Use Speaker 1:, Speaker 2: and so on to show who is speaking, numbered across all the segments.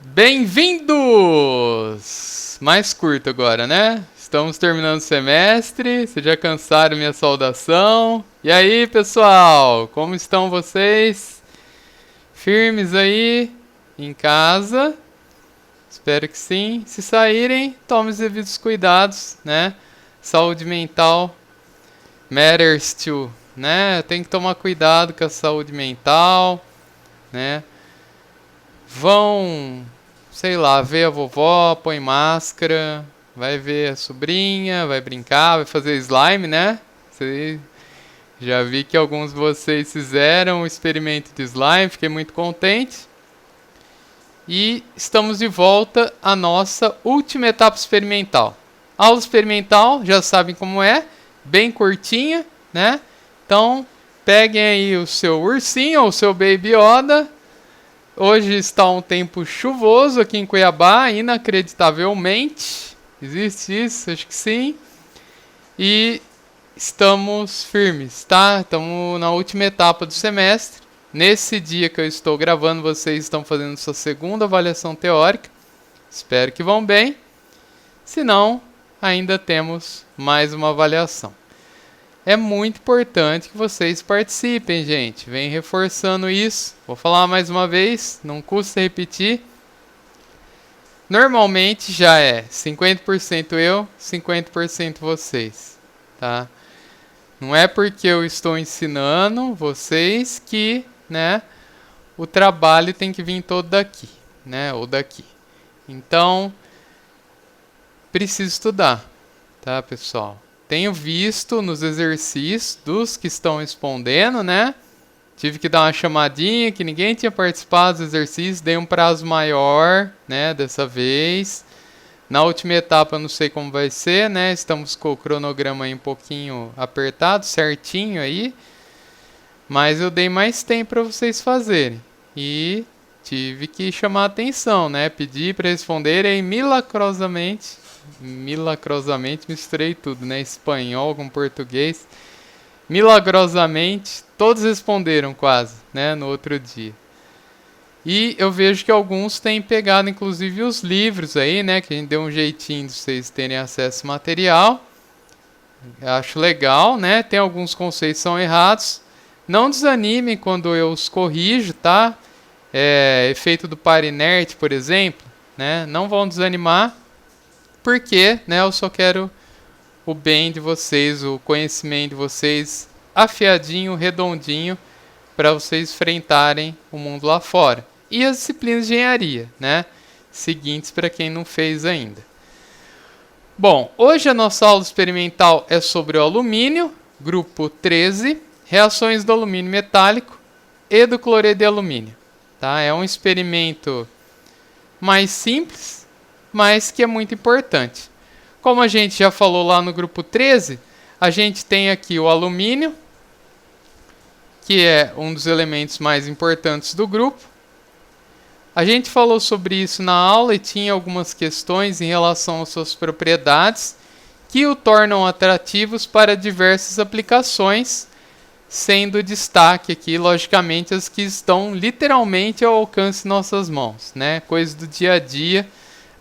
Speaker 1: Bem-vindos! Mais curto agora, né? Estamos terminando o semestre, vocês já cansaram minha saudação. E aí, pessoal, como estão vocês? Firmes aí em casa? Espero que sim. Se saírem, tomem os devidos cuidados, né? Saúde mental matters too, né? Tem que tomar cuidado com a saúde mental, né? Vão, sei lá, ver a vovó, põe máscara, vai ver a sobrinha, vai brincar, vai fazer slime, né? Você já vi que alguns de vocês fizeram o experimento de slime, fiquei muito contente. E estamos de volta à nossa última etapa experimental. Aula experimental, já sabem como é, bem curtinha, né? Então, peguem aí o seu ursinho ou o seu Baby Yoda. Hoje está um tempo chuvoso aqui em Cuiabá, inacreditavelmente. Existe isso? Acho que sim. E estamos firmes, tá? Estamos na última etapa do semestre. Nesse dia que eu estou gravando, vocês estão fazendo sua segunda avaliação teórica. Espero que vão bem. Se não, ainda temos mais uma avaliação. É muito importante que vocês participem, gente. Vem reforçando isso. Vou falar mais uma vez, não custa repetir. Normalmente já é 50% eu, 50% vocês, tá? Não é porque eu estou ensinando vocês que, né, o trabalho tem que vir todo daqui, né, ou daqui. Então, preciso estudar, tá, pessoal? Tenho visto nos exercícios dos que estão respondendo, né? Tive que dar uma chamadinha, que ninguém tinha participado dos exercícios, dei um prazo maior, né, dessa vez. Na última etapa eu não sei como vai ser, né? Estamos com o cronograma aí um pouquinho apertado, certinho aí. Mas eu dei mais tempo para vocês fazerem. E tive que chamar a atenção, né? Pedi para responderem e milagrosamente misturei tudo, né? Espanhol com português. Milagrosamente, todos responderam quase, né? No outro dia. E eu vejo que alguns têm pegado, inclusive, os livros aí, né? Que a gente deu um jeitinho de vocês terem acesso ao material. Eu acho legal, né? Tem alguns conceitos que são errados. Não desanimem quando eu os corrijo, tá? Efeito do par inerte, por exemplo, né? Não vão desanimar, porque, né? Eu só quero o bem de vocês, o conhecimento de vocês afiadinho, redondinho, para vocês enfrentarem o mundo lá fora. E as disciplinas de engenharia, né? Seguintes para quem não fez ainda. Bom, hoje a nossa aula experimental é sobre o alumínio, grupo 13, reações do alumínio metálico e do cloreto de alumínio. Tá? É um experimento mais simples, mas que é muito importante. Como a gente já falou lá no grupo 13, a gente tem aqui o alumínio, que é um dos elementos mais importantes do grupo. A gente falou sobre isso na aula e tinha algumas questões em relação às suas propriedades que o tornam atrativos para diversas aplicações, sendo destaque aqui, logicamente, as que estão literalmente ao alcance de nossas mãos, né? Coisas do dia a dia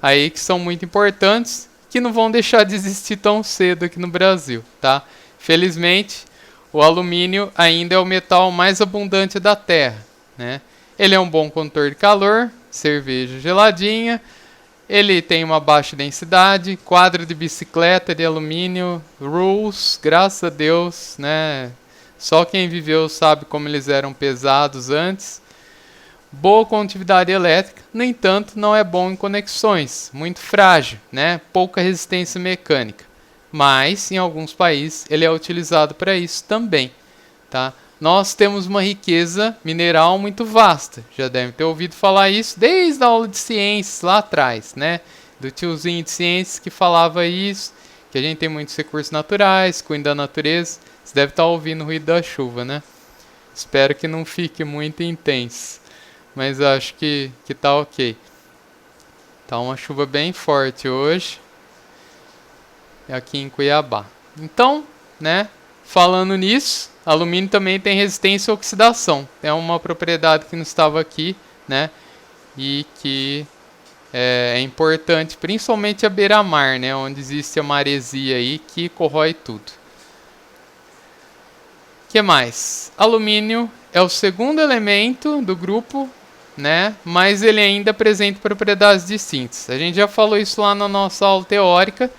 Speaker 1: aí que são muito importantes, que não vão deixar de existir tão cedo aqui no Brasil, tá? Felizmente, o alumínio ainda é o metal mais abundante da Terra, né? Ele é um bom condutor de calor, cerveja geladinha, ele tem uma baixa densidade, quadro de bicicleta de alumínio, rules, graças a Deus, né? Só quem viveu sabe como eles eram pesados antes. Boa condutividade elétrica, no entanto, não é bom em conexões, muito frágil, né? Pouca resistência mecânica. Mas, em alguns países, ele é utilizado para isso também, tá? Nós temos uma riqueza mineral muito vasta. Já devem ter ouvido falar isso desde a aula de ciências lá atrás, né? Do tiozinho de ciências que falava isso, que a gente tem muitos recursos naturais, cuida da natureza. Você deve estar ouvindo o ruído da chuva, né? Espero que não fique muito intenso, mas acho que tá ok. Tá uma chuva bem forte hoje aqui em Cuiabá. Então, né? Falando nisso, alumínio também tem resistência à oxidação. É uma propriedade que não estava aqui, né? E que é importante, principalmente a beira-mar, né, onde existe a maresia aí que corrói tudo. O que mais? Alumínio é o segundo elemento do grupo, né, mas ele ainda apresenta propriedades distintas. A gente já falou isso lá na nossa aula teórica,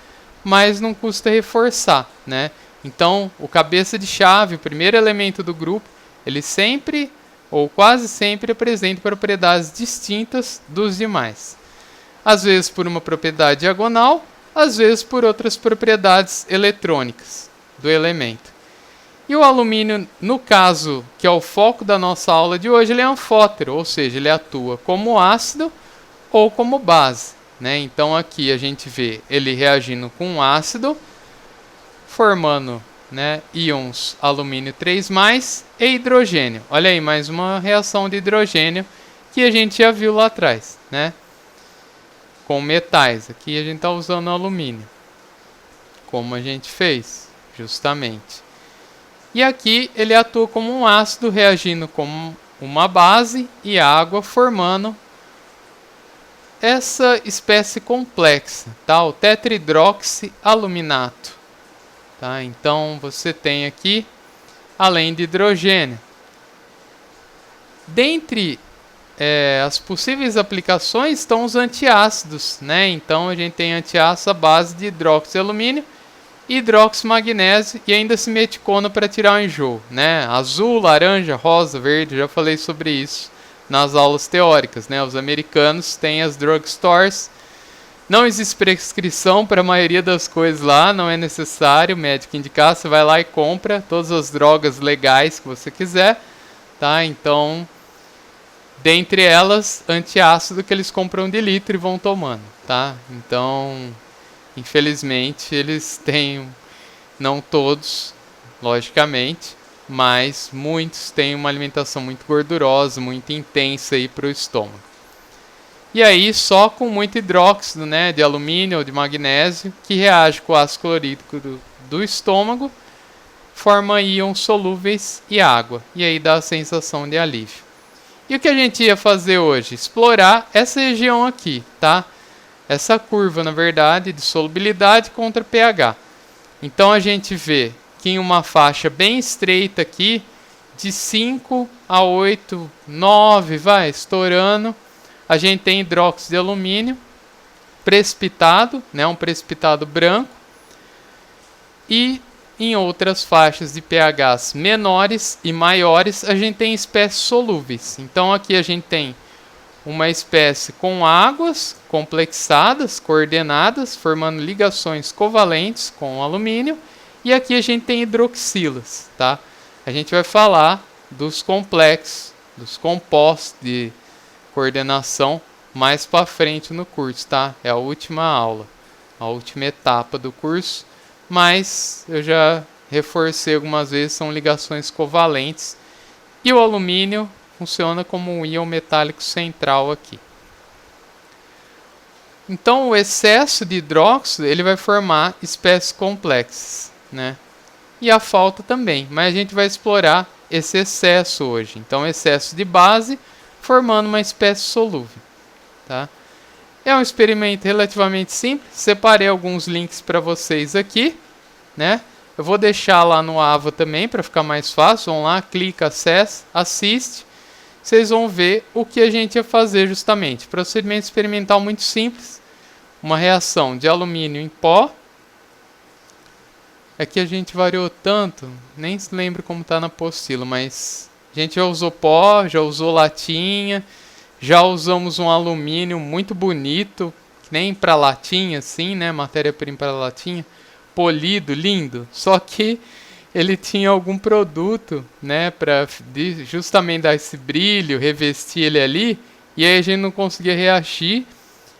Speaker 1: mas não custa reforçar, né? Então, o cabeça de chave, o primeiro elemento do grupo, ele sempre, ou quase sempre, apresenta propriedades distintas dos demais. Às vezes por uma propriedade diagonal, às vezes por outras propriedades eletrônicas do elemento. E o alumínio, no caso, que é o foco da nossa aula de hoje, ele é anfótero, ou seja, ele atua como ácido ou como base, né? Então aqui a gente vê ele reagindo com um ácido, formando, né, íons alumínio 3+, e hidrogênio. Olha aí, mais uma reação de hidrogênio que a gente já viu lá atrás, né? Com metais. Aqui a gente está usando alumínio, como a gente fez, justamente. E aqui ele atua como um ácido, reagindo com uma base e água, formando essa espécie complexa, tá? O tetridroxialuminato. Tá? Então você tem aqui, além de hidrogênio. Dentre as possíveis aplicações estão os antiácidos, né? Então a gente tem antiácido à base de hidroxialumínio, hidroximagnésio e ainda simeticona para tirar o enjoo, né? Azul, laranja, rosa, verde, já falei sobre isso nas aulas teóricas, né? Os americanos têm as drugstores. Não existe prescrição para a maioria das coisas lá, não é necessário o médico indicar, você vai lá e compra todas as drogas legais que você quiser, tá? Então, dentre elas, antiácido que eles compram de litro e vão tomando, tá? Então, infelizmente, eles têm, não todos, logicamente, mas muitos têm uma alimentação muito gordurosa, muito intensa aí para o estômago. E aí, só com muito hidróxido, né, de alumínio ou de magnésio, que reage com o ácido clorídrico do estômago, forma íons solúveis e água. E aí dá a sensação de alívio. E o que a gente ia fazer hoje? Explorar essa região aqui, tá? Essa curva, na verdade, de solubilidade contra pH. Então a gente vê que em uma faixa bem estreita aqui, de 5 a 8, 9, vai, estourando, a gente tem hidróxido de alumínio precipitado, né, um precipitado branco, e em outras faixas de pHs menores e maiores, a gente tem espécies solúveis. Então aqui a gente tem uma espécie com águas complexadas, coordenadas, formando ligações covalentes com o alumínio, e aqui a gente tem hidroxilas, tá? A gente vai falar dos complexos, dos compostos de coordenação mais para frente no curso, tá? É a última aula, a última etapa do curso, mas eu já reforcei algumas vezes, são ligações covalentes, e o alumínio funciona como um íon metálico central aqui. Então o excesso de hidróxido ele vai formar espécies complexas, né? E a falta também, mas a gente vai explorar esse excesso hoje. Então excesso de base formando uma espécie solúvel, tá? É um experimento relativamente simples, separei alguns links para vocês aqui, né? Eu vou deixar lá no AVA também para ficar mais fácil, vão lá, clica, acessa, assiste, vocês vão ver o que a gente ia fazer justamente. Procedimento experimental muito simples, uma reação de alumínio em pó. Aqui a gente variou tanto, nem se lembra como está na apostila, mas a gente já usou pó, já usou latinha, já usamos um alumínio muito bonito, que nem para latinha assim, né, matéria-prima para latinha, polido, lindo, só que ele tinha algum produto, né, para justamente dar esse brilho, revestir ele ali, e aí a gente não conseguia reagir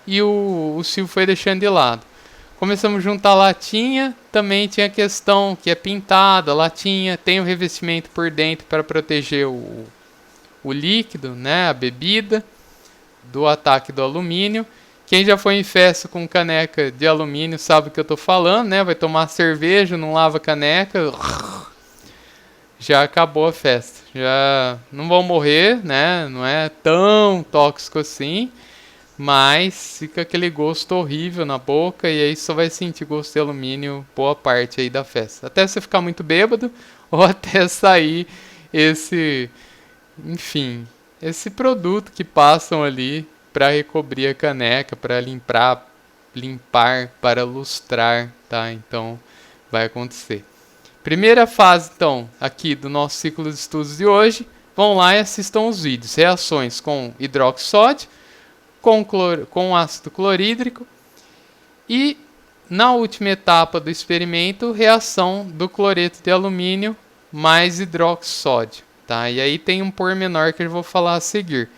Speaker 1: e o Silvio foi deixando de lado. Começamos a juntar latinha, também tinha a questão que é pintada, latinha, tem o revestimento por dentro para proteger o líquido, né, a bebida, do ataque do alumínio. Quem já foi em festa com caneca de alumínio sabe o que eu estou falando, né? Vai tomar cerveja, não lava a caneca, já acabou a festa. Já não vão morrer, né? Não é tão tóxico assim, mas fica aquele gosto horrível na boca e aí só vai sentir gosto de alumínio boa parte aí da festa. Até você ficar muito bêbado ou até sair enfim, esse produto que passam ali para recobrir a caneca, para limpar, para lustrar, tá? Então vai acontecer. Primeira fase, então, aqui do nosso ciclo de estudos de hoje, vão lá e assistam os vídeos. Reações com hidroxódio, com ácido clorídrico e, na última etapa do experimento, reação do cloreto de alumínio mais hidroxódio. Tá? E aí tem um pormenor que eu vou falar a seguir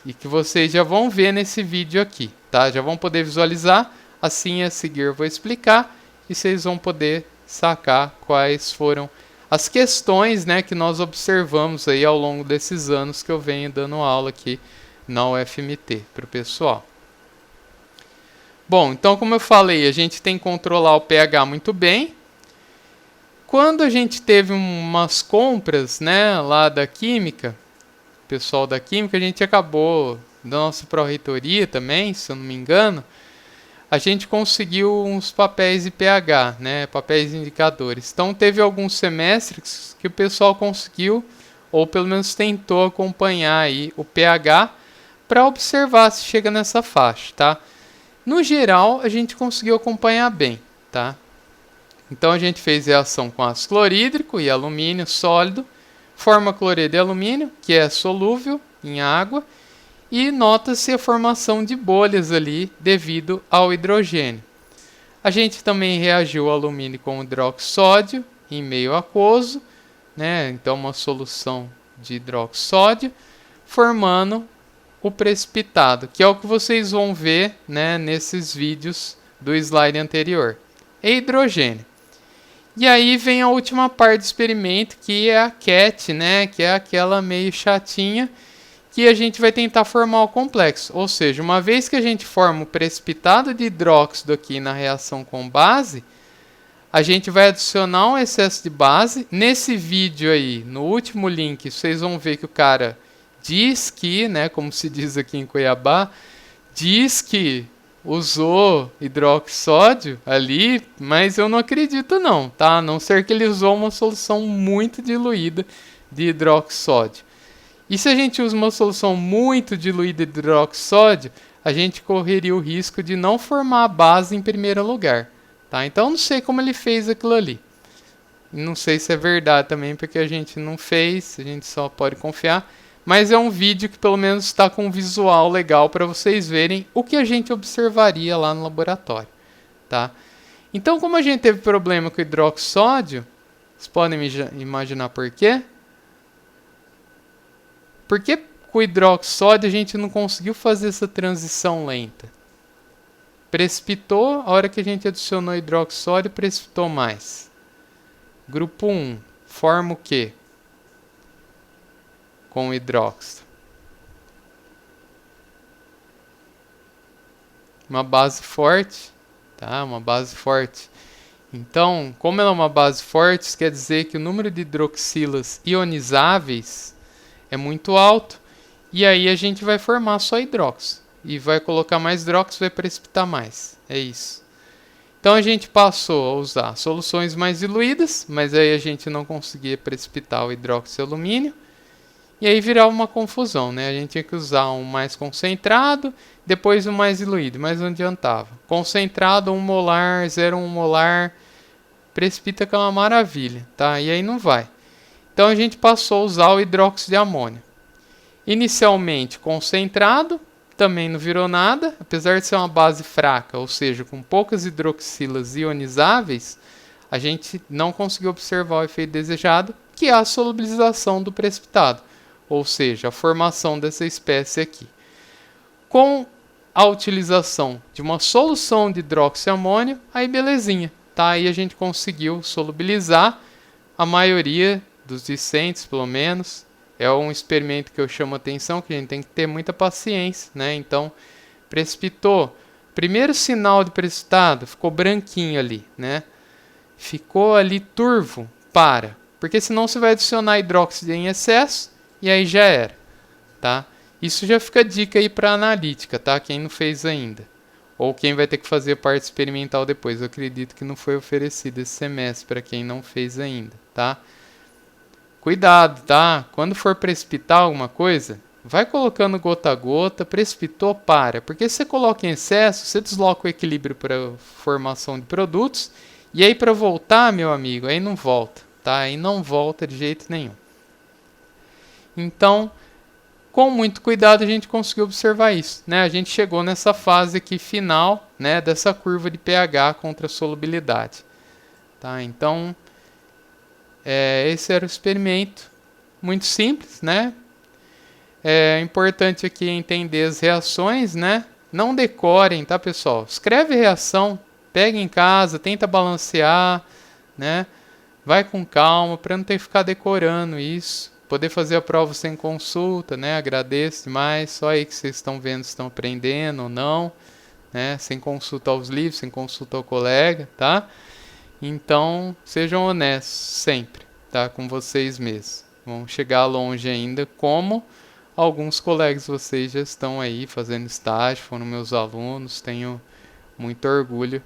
Speaker 1: e que vocês já vão ver nesse vídeo aqui. Tá? Já vão poder visualizar, assim a seguir eu vou explicar e vocês vão poder sacar quais foram as questões, né, que nós observamos aí ao longo desses anos que eu venho dando aula aqui na UFMT para o pessoal. Bom, então como eu falei, a gente tem que controlar o pH muito bem. Quando a gente teve umas compras, né, lá da Química, pessoal da Química, a gente acabou, da nossa pró-reitoria também, se eu não me engano, a gente conseguiu uns papéis de pH, né, papéis indicadores. Então teve alguns semestres que o pessoal conseguiu, ou pelo menos tentou acompanhar aí o pH para observar se chega nessa faixa, tá? No geral, a gente conseguiu acompanhar bem, tá? Então a gente fez reação com ácido clorídrico e alumínio sólido, forma cloreto de alumínio, que é solúvel em água, e nota-se a formação de bolhas ali devido ao hidrogênio. A gente também reagiu o alumínio com hidroxódio em meio aquoso, né? Então uma solução de hidroxódio, formando o precipitado, que é o que vocês vão ver, né, nesses vídeos do slide anterior. É hidrogênio. E aí vem a última parte do experimento, que é a CAT, né, que é aquela meio chatinha, que a gente vai tentar formar o complexo. Ou seja, uma vez que a gente forma o precipitado de hidróxido aqui na reação com base, a gente vai adicionar um excesso de base. Nesse vídeo aí, no último link, vocês vão ver que o cara diz que, né, como se diz aqui em Cuiabá, diz que usou hidroxódio ali, mas eu não acredito não, tá? A não ser que ele usou uma solução muito diluída de hidroxódio. E se a gente usa uma solução muito diluída de hidroxódio, a gente correria o risco de não formar a base em primeiro lugar, tá? Então eu não sei como ele fez aquilo ali. Não sei se é verdade também, porque a gente não fez, a gente só pode confiar. Mas é um vídeo que pelo menos está com um visual legal para vocês verem o que a gente observaria lá no laboratório, tá? Então, como a gente teve problema com o hidroxódio, vocês podem imaginar por quê? Porque com o hidroxódio a gente não conseguiu fazer essa transição lenta. Precipitou, a hora que a gente adicionou hidroxódio, precipitou mais. Grupo 1 forma o quê? Com o hidróxido. Uma base forte, tá? Uma base forte. Então, como ela é uma base forte, isso quer dizer que o número de hidroxilas ionizáveis é muito alto, e aí a gente vai formar só hidróxido. E vai colocar mais hidróxido, vai precipitar mais. É isso. Então a gente passou a usar soluções mais diluídas, mas aí a gente não conseguia precipitar o hidróxido de alumínio. E aí virava uma confusão, né? A gente tinha que usar um mais concentrado, depois um mais diluído, mas não adiantava. Concentrado, 1 molar, 0,1 molar, precipita que é uma maravilha, tá? E aí não vai. Então a gente passou a usar o hidróxido de amônio. Inicialmente concentrado, também não virou nada, apesar de ser uma base fraca, ou seja, com poucas hidroxilas ionizáveis, a gente não conseguiu observar o efeito desejado, que é a solubilização do precipitado. Ou seja, a formação dessa espécie aqui. Com a utilização de uma solução de hidroxiamônio, aí belezinha, tá? Aí a gente conseguiu solubilizar a maioria dos discentes, pelo menos. É um experimento que eu chamo a atenção, que a gente tem que ter muita paciência, né? Então, precipitou. Primeiro sinal de precipitado, ficou branquinho ali, né? Ficou ali turvo, para. Porque senão você vai adicionar hidróxido em excesso, e aí já era, tá? Isso já fica dica aí para analítica, tá? Quem não fez ainda. Ou quem vai ter que fazer a parte experimental depois. Eu acredito que não foi oferecido esse semestre para quem não fez ainda, tá? Cuidado, tá? Quando for precipitar alguma coisa, vai colocando gota a gota, precipitou, para. Porque se você coloca em excesso, você desloca o equilíbrio para formação de produtos. E aí para voltar, meu amigo, aí não volta, tá? Aí não volta de jeito nenhum. Então, com muito cuidado a gente conseguiu observar isso, né? A gente chegou nessa fase aqui final, né, dessa curva de pH contra a solubilidade, tá? Então, esse era o experimento, muito simples, né? É importante aqui entender as reações, né? Não decorem, tá, pessoal? Escreve reação, pega em casa, tenta balancear, né? Vai com calma para não ter que ficar decorando isso. Poder fazer a prova sem consulta, né? Agradeço demais. Só aí que vocês estão vendo se estão aprendendo ou não, né? Sem consulta aos livros, sem consulta ao colega, tá? Então, sejam honestos sempre, tá? Com vocês mesmos. Vão chegar longe ainda, como alguns colegas de vocês já estão aí fazendo estágio, foram meus alunos, tenho muito orgulho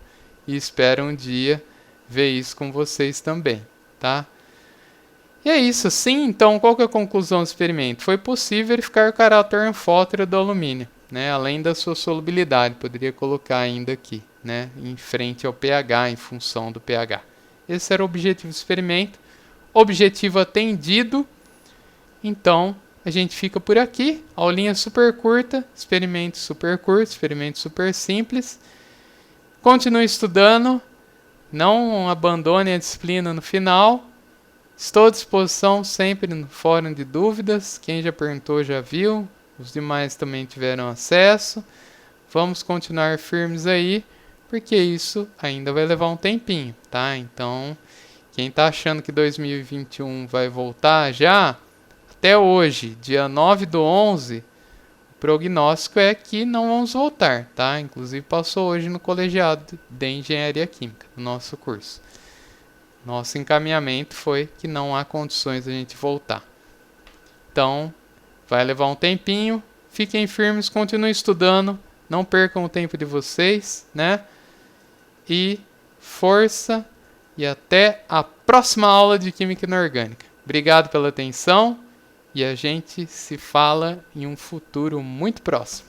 Speaker 1: e espero um dia ver isso com vocês também, tá? E é isso, sim. Então, qual que é a conclusão do experimento? Foi possível verificar o caráter anfótero do alumínio, né? Além da sua solubilidade, poderia colocar ainda aqui, né? Em frente ao pH, em função do pH. Esse era o objetivo do experimento. Objetivo atendido. Então, a gente fica por aqui. Aulinha super curta, experimento super curto, experimento super simples. Continue estudando. Não abandone a disciplina no final. Estou à disposição sempre no fórum de dúvidas. Quem já perguntou já viu. Os demais também tiveram acesso. Vamos continuar firmes aí, porque isso ainda vai levar um tempinho, tá? Então, quem está achando que 2021 vai voltar já, até hoje, dia 9/11, o prognóstico é que não vamos voltar, tá? Inclusive passou hoje no colegiado de Engenharia Química, no nosso curso. Nosso encaminhamento foi que não há condições de a gente voltar. Então, vai levar um tempinho. Fiquem firmes, continuem estudando. Não percam o tempo de vocês, né? E força e até a próxima aula de Química Inorgânica. Obrigado pela atenção e a gente se fala em um futuro muito próximo.